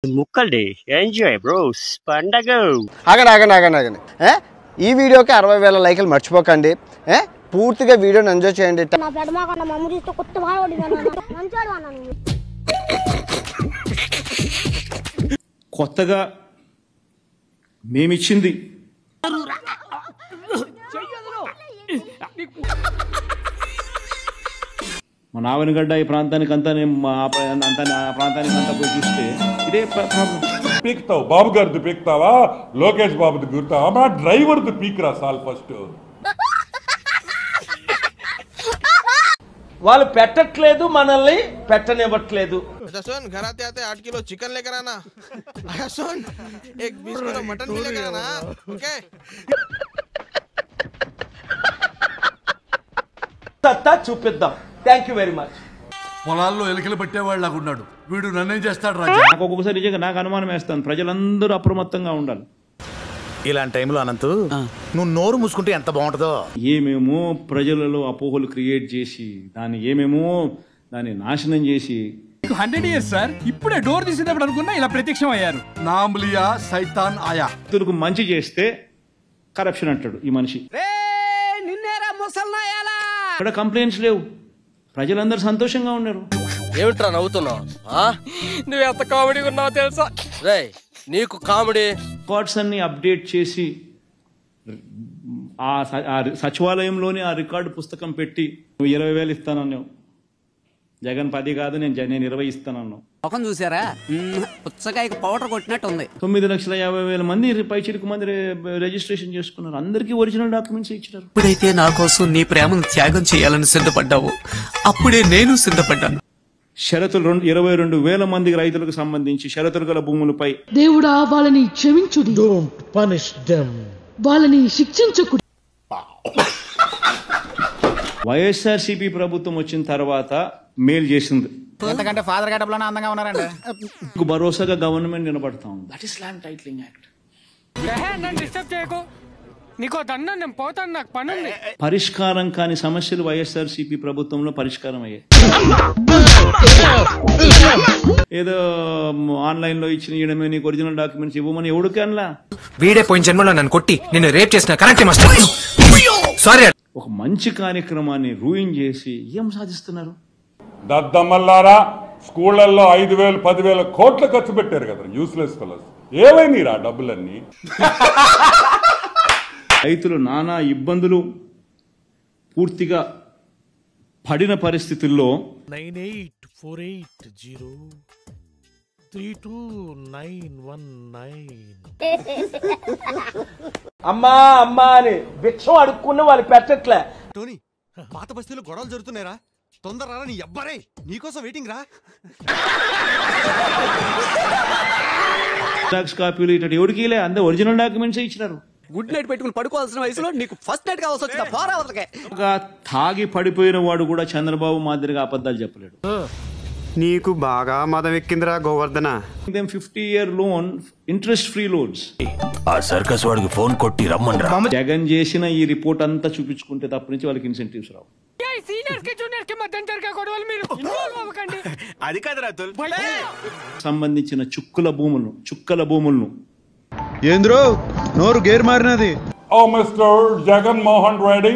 ముక్కల్డి enjoy bros పండగ. ఆగండి. ఈ వీడియోకి 60,000 లైకులు మర్చిపోకండి. పూర్తిగా వీడియోని ఎంజాయ్ చేయండి. కొత్తగా మేమిచ్చింది మా నావనగడ్డ ఈ ప్రాంతానికి అంతా ప్రాంతానికి అంతా పోయి చూస్తే ఇదే ప్రాబ్లం. పీక్తావు బాబు గారిది పీక్తావా, లోకేష్ బాబుది గుర్తావా, మా డ్రైవర్ది పీక్రా సాల్ ఫస్ట్. వాళ్ళు పెట్టట్లేదు, మనల్ని పెట్టనివ్వట్లేదు. घराते आते 8 किलो चिकन लेकर आना, सुन 20 किलो मटन भी लेकर आना. ओके సత్తా చూపిద్దాం. Thank you very much. పొలాల్లో ఎలికలు పట్టేవాళ్ళు లాగున్నాడు వీడు, నన్నేం చేస్తాడు రాజా? నాకు ఒక్కొక్కసారి నిజంగా నాకు అనుమానం వేస్తాను. ప్రజలందరూ అప్రమత్తంగా ఉండాలి. ఇలాంటి టైంలో అనంతు నువ్వు నోరు మూసుకుంటే ఎంత బాగుంటుందో. ఏమేమో ప్రజలలో అపోహలు క్రియేట్ చేసి దాన్ని నాశనం చేసి 100 years సార్, ఇప్పుడే డోర్ తీసేటప్పుడు అనుకున్నా ఇలా ప్రత్యక్షం అయ్యారు. నాంబ్లియా సైతాన్ ఆయా. భక్తులకు మంచి చేస్తే కరప్షన్ అంటాడు ఈ మనిషి. ఇక్కడ కంప్లైంట్స్ లేవు, ప్రజలందరూ సంతోషంగా ఉన్నారు. ఏమిట్రా నవ్వుతున్నావు? నువ్వు ఎంత కామెడీ ఉన్నావు తెలుసా? రే నీకు కామెడీ రికార్డ్స్ అన్ని అప్డేట్ చేసి ఆ సచివాలయంలోనే ఆ రికార్డు పుస్తకం పెట్టి నువ్వు 20,000 ఇస్తానన్నావు, జగన్ 10 కాదు నేను 20 ఇస్తానన్నావు. ముఖం చూసారా, పుచ్చకాయకి పౌడర్ కొట్టినట్టు ఉంది. 9,50,000 మంది పైచిలకు మంది రిజిస్ట్రేషన్ చేసుకున్నారు. అందరికీ ఒరిజినల్ డాక్యుమెంట్స్ ఇచ్చినారు. ఎప్పుడైతే నా కోసం నీ ప్రేమను త్యాగం చేయాలని సిద్ధపడ్డావు, అప్పుడే నేను సిద్ధపడ్డాను. షరతులు 22,000 మంది రైతులకు సంబంధించి షరతులు గల భూములపై దేవుడా వాళ్ళని క్షమించుడి, డోంట్ పనిష్ దెం, వాళ్ళని శిక్షించకుడి. వైఎస్ఆర్సీపీ ప్రభుత్వం వచ్చిన తర్వాత మేలు చేసింది. ఎంతకంటే ఫాదర్ గడపలోనే అందంగా ఉన్నారండి. భరోసాగా గవర్నమెంట్ నిలబడతా ఉంది. That is land titling act. Disturb చేయకు, నీకో దండం, నేను పోతాను, నాకు పని ఉంది. పరిష్కారం కాని సమస్యలు వైఎస్ఆర్సీపీ ప్రభుత్వంలో పరిష్కారం అయ్యాయి. ఏదో ఆన్లైన్ లో ఇచ్చిన ఇయడమే, నీకు ఒరిజినల్ డాక్యుమెంట్స్ ఇవ్వమని ఎవడికి అనలా. వీడే పోయిన జన్మలో నన్ను కొట్టి నిన్ను రేప్ చేసిన కరెక్ట్ మాస్టర్. సారీ. ఒక మంచి కార్యక్రమాన్ని రూయిన్ చేసి ఏం సాధిస్తున్నారు? దద్దమ్మల్లారా, స్కూళ్లలో 5,000 10,000 కోట్లు ఖర్చు పెట్టారు కదా యూస్లెస్ ఫెలోస్. ఏమైనా డబ్బులన్నీ రైతులు నానా ఇబ్బందులు పూర్తిగా పడిన పరిస్థితుల్లో 9848032919 అమ్మా అని భిక్షం అడుక్కున్న వాళ్ళు పెట్టట్లే. టోనీ, పాత బస్తీలో గొడవలు జరుగుతున్నారా? తొందర నీ అబ్బరే, నీకోసం వెయిటింగ్ రా. కాపీలు ఇటు ఎవరికి అందరూ ఒరిజినల్ డాక్యుమెంట్స్ ఇచ్చినారు. గుడ్ నైట్ పెట్టుకుని పడుకోవాల్సిన వయసులో నీకు ఫస్ట్ నైట్ కావాల్సి వచ్చిందా? పోరా అవతలకే. తాగి పడిపోయిన వాడు కూడా చంద్రబాబు మాదిరిగా అబద్ధాలు చెప్పలేడు. నీకు బాగా మదం ఎక్కిందిరా Govardhana. 50-year loan, interest free loans. ఆ సర్కస్ వాడికి ఫోన్ కొట్టి రమ్మన్రా. జగన్ చేసిన ఈ రిపోర్ట్ అంతా చూపించుకుంటే తప్ప నుంచి వాళ్ళకి ఇన్సెంటివ్స్ రావు. అది కాదు రాతుల్ సంబంధించిన చుక్కల భూములను ఏంద్రో నోరు gear మారినది. Oh, Mr. Jagan Mohan Reddy,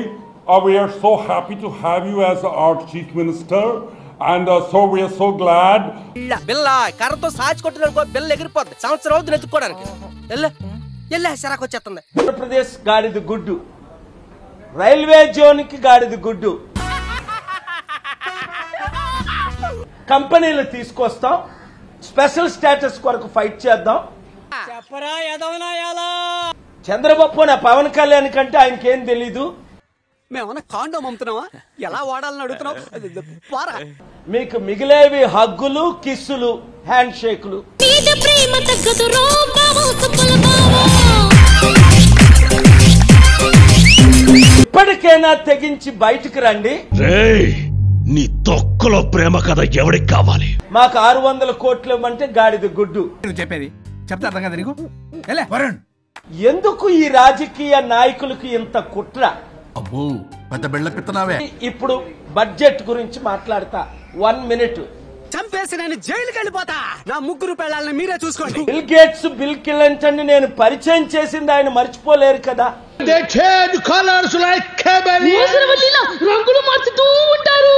we are so happy to have you as our Chief Minister, and so we are so glad. బిల్ల కర్రతో సాచి కొట్టిననుకో, బిల్ల ఎగిరిపోద్ది. సంవత్సరం అవుతుంది ఎత్తుకోవడానికి. సరాకు వచ్చేస్తుంది. ఆంధ్రప్రదేశ్ గాడిది గుడ్డు, రైల్వే జోన్కి గాడిది గుడ్డు. కంపెనీలు తీసుకొస్తాం, స్పెషల్ స్టేటస్ కొరకు ఫైట్ చేద్దాం. చంద్రబాబు పవన్ కళ్యాణ్ కంటే ఆయనకి ఏం తెలీదు. మేమన్నా కాండోమ్ అమ్ముతున్నావా? ఎలా వాడాలని అడుగుతున్నావు? మీకు మిగిలేవి హగ్గులు, కిస్సులు, హ్యాండ్ షేకులు. ఇప్పటికైనా తెగించి బయటికి రండి. నీ తొక్కలో ప్రేమ కథ ఎవడికి కావాలి? మాకు 600 కోట్లు అంటే గాడిద గుడ్డు. చెప్పేది చెప్తా అర్థం కదా నీకు? ఎందుకు ఈ రాజకీయ నాయకులకు ఇంత కుట్ర? అబ్బో పెద్ద బిళ్ళ పిత్తనావే. ఇప్పుడు బడ్జెట్ గురించి మాట్లాడతా 1 minute. చంపేసి నేను జైలుకి వెళ్ళిపోతా. నా 3 పెళ్ళాలని మీరే చూసుకోండి. బిల్ గేట్స్, బిల్ క్లింటన్ నేను పరిచయం చేసింది ఆయన మర్చిపోలేరు కదా. రంగులు మార్చుతూ ఉంటారు.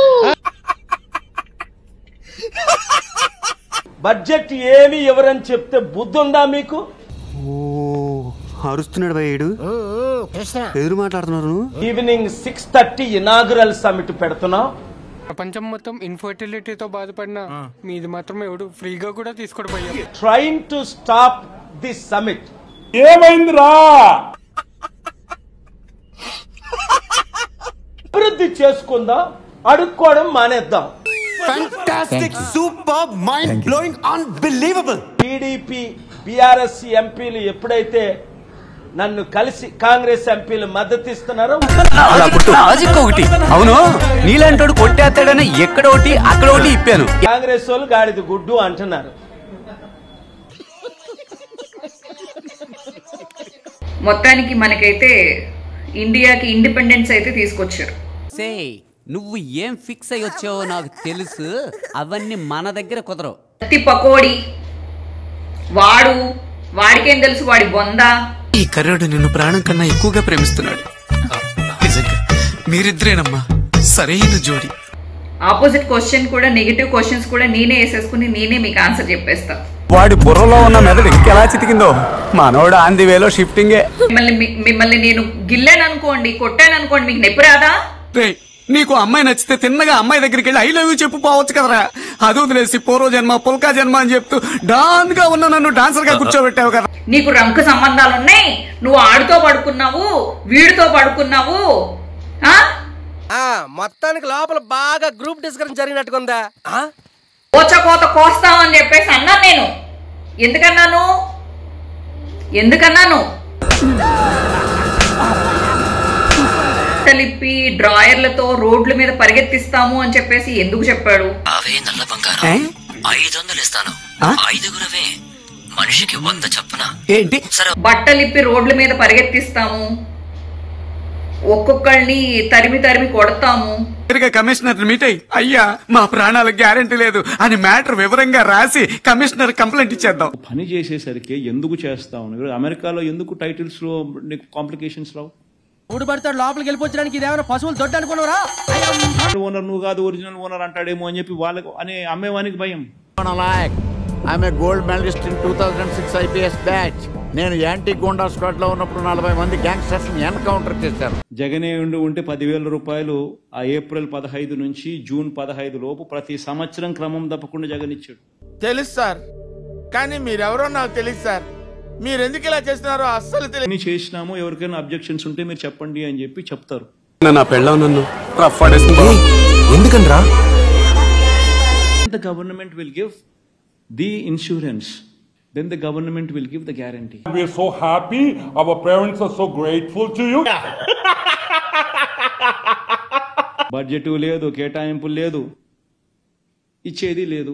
బడ్జెట్ ఏమి ఎవరని చెప్తే బుద్ధి ఉందా మీకు? అరుస్తున్నాడు భయ్యుడు, ఎదురు మాట్లాడుతున్నారు. ఈవినింగ్ 6:30 ఇనాగురల్ సమిట్ పెడుతున్నాం. ప్రపంచం మొత్తం ఇన్ఫర్టిలిటీతో బాధపడిన మీది మాత్రం ఎవడు ఫ్రీగా కూడా తీసుకోడు భయ్యా. Trying to stop this summit. ఏమైందిరా? అభివృద్ధి చేసుకుందాం, అడుక్కోవడం మానేద్దాం. Fantastic, super, mind blowing, unbelievable. TDP BRS ఎంపీలు ఎప్పుడైతే నన్ను కలిసి కాంగ్రెస్ ఎంపీలు మద్దతు ఇస్తున్నారో అవును, నీలాంటోడు కొట్టేస్తాడని ఎక్కడ ఒకటి అక్కడ ఒకటి ఇప్పాను. కాంగ్రెస్ వాళ్ళు గాడిద గుడ్డు అంటున్నారు. మొత్తానికి మనకైతే ఇండియాకి ఇండిపెండెన్స్ అయితే తీసుకొచ్చారు. నువ్వు ఏం ఫిక్స్ అయ్యి వచ్చావో నాకు తెలుసు. అవన్నీ మన దగ్గర కుదరవు. ప్రతి పకోడి వాడికేం తెలుసు, వాడి బొంద. ఈ కర్రోడు నిన్ను ప్రాణం కన్నా ఎక్కువగా ప్రేమిస్తున్నాడు. నిజంగా మీరిద్దరేనమ్మా సరైన జోడి. ఆపోజిట్ క్వశ్చన్ కూడా, నెగిటివ్ క్వశ్చన్స్ కూడా నేనే వేసేసుకుని నేనే మీకు ఆన్సర్ చెప్పేస్తా. వాడి బుర్రలో ఉన్న మెదడు ఇంకెలా చితికిందో. మనోడు ఆన్ ది వేలో షిఫ్టింగే. మిమ్మల్ని నేను గిల్లాను అనుకోండి, కొట్టాను అనుకోండి, మీకు నొప్పి రాదా? నీకు అమ్మాయి నచ్చితే తిన్నగా అమ్మాయి దగ్గరికి వెళ్ళి ఐ లవ్ యూ చెప్పు పోవచ్చు కదరా. అది వదిలేసి పూర్వ జన్మ పుల్కా జన్మ అని చెప్తూ డాన్ గా ఉన్న నన్ను డాన్సర్ గా కూర్చోబెట్టావు కదా. నీకు రంకు సంబంధాలున్నాయి, నువ్వు ఆడితో పడుకున్నావు, వీడితో పడుకున్నావు. మొత్తానికి లోపల బాగా గ్రూప్ డిస్కషన్ జరిగినట్టుకుందా? కోత కోస్తామని చెప్పేసి అన్నాను నేను. ఎందుకన్నాను కలిపి డ్రాయర్లతో రోడ్ల మీద పరిగెత్తిస్తాము అని చెప్పేసి ఎందుకు చెప్పాడు? అవే నల్ల బంగారం 500 ఇస్తాను, 5గురవే మనిషికి 100 చప్పున. ఏంటి? బట్టలిప్పి రోడ్ల మీద పరిగెత్తిస్తాము, ఒక్కొక్కళ్ళని తరిమి కొడతాము. కమిషనర్ మీట్ అయ్యి అయ్యా మా ప్రాణాలకు గ్యారెంటీ లేదు అని మ్యాటర్ వివరంగా రాసి కమిషనర్ కంప్లైంట్ ఇచ్చేద్దాం. పని చేసేసరికి ఎందుకు చేస్తావు? అమెరికాలో ఎందుకు టైటిల్స్ లో నీకు కాంప్లికేషన్స్ రావు? ఊడిపడతాడు లోపలికి వెళ్ళిపోవడానికి. ఇదేమైనా పశువులు దొడ్డు అనుకున్నారా? ఓనర్ నువ్వు కాదు, ఒరిజినల్ ఓనర్ అంటాడేమో అని చెప్పి వాళ్ళకు అనే అమ్మేవానికి భయం. ఆమె gold medallist in 2006 IPS batch. నేను యాంటీ గోండా స్క్వాడ్ లో ఉన్నప్పుడు 40 మంది గ్యాంగ్స్టర్స్ ని ఎన్కౌంటర్ చేశారు. జగనే ఉంటే 10,000 రూపాయలు ఆ ఏప్రిల్ 15 నుంచి జూన్ 15 లోపు ప్రతి సంవత్సరం క్రమం తప్పకుండా జగన్ ఇచ్చాడు. తెలుసు సార్, కానీ మీరెవరో నాకు తెలియదు సార్. మీరు ఎందుకు ఇలా చేస్తున్నారో అస్సలు తెలియదు. చేసినాము, ఎవరికైనా అబ్జెక్షన్స్ ఉంటే మీరు చెప్పండి అని చెప్పి చెప్తారు. నా పెళ్ళం నన్ను ఎందుకనరా? The government will give the insurance, then the government will give the guarantee. We are so happy, our parents are so grateful to you. Budget లేదు, కేటాయింపు లేదు, ఇచ్చేది లేదు.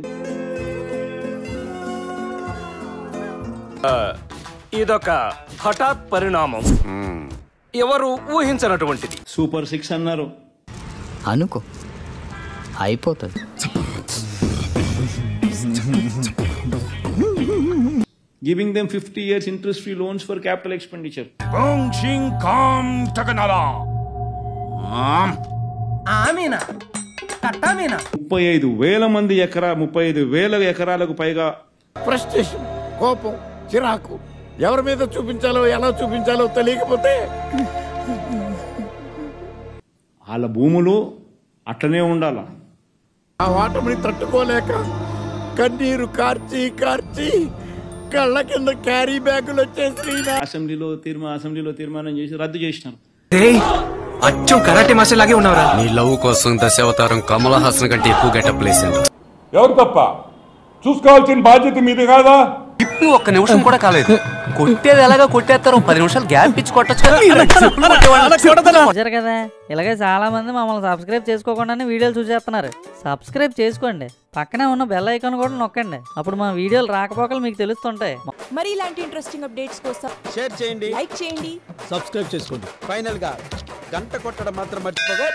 ఇదొక హఠాత్ పరిణామం, ఎవరు ఊహించినటువంటిది. సూపర్ 6 అన్నారు అనుకో, అయిపోతుంది. Giving them 50 years interest-free loans for capital expenditure. 35,000 ఎకరాలకు పైగా ఫ్రస్ట్రేషన్, కోపం, చిరాకు ఎవరి మీద చూపించాలో ఎలా చూపించాలో తెలియకపోతే వాళ్ళ భూములు అట్లనే ఉండాల. ఆ వాటమిని తట్టుకోలేక కన్నీరు కార్చి కళ్ళ కింద క్యారీ బ్యాగులు వచ్చేసి అసెంబ్లీలో తీర్మానం చేసి రద్దు చేసినారు. అచ్చం కరాటే మాస్టర్ లాగే ఉన్నారా? నీ లవ్ కోసం దశావతారం కమల్ హాసన్ కంటే ఎక్కువ గెటప్ లేసింది. ఎవరు తప్ప? చూసుకోవాల్సిన బాధ్యత మీది కాదా? ఇప్పి ఒక్క నిమిషం కూడా కాలేదు. కొట్టేది ఎలాగా కొట్టేస్తారు, 10 నిమిషాలు గ్యాప్ ఇచ్చి కొట్టచ్చు కదా. ఇలాగే చాలా మంది మమ్మల్ని సబ్స్క్రైబ్ చేసుకోకుండానే వీడియోలు చూసేస్తున్నారు. సబ్స్క్రైబ్ చేసుకోండి, పక్కనే ఉన్న బెల్ ఐకాన్ కూడా నొక్కండి. అప్పుడు మా వీడియోలు రాకపోకలు మీకు తెలుస్తుంటాయి. మరి ఇలాంటి ఇంట్రెస్టింగ్ అప్డేట్స్ కోసం షేర్ చేయండి, లైక్ చేయండి, సబ్స్క్రైబ్ చేసుకోండి. ఫైనల్ గా గంట కొట్టడం మాత్రం మర్చిపోగా.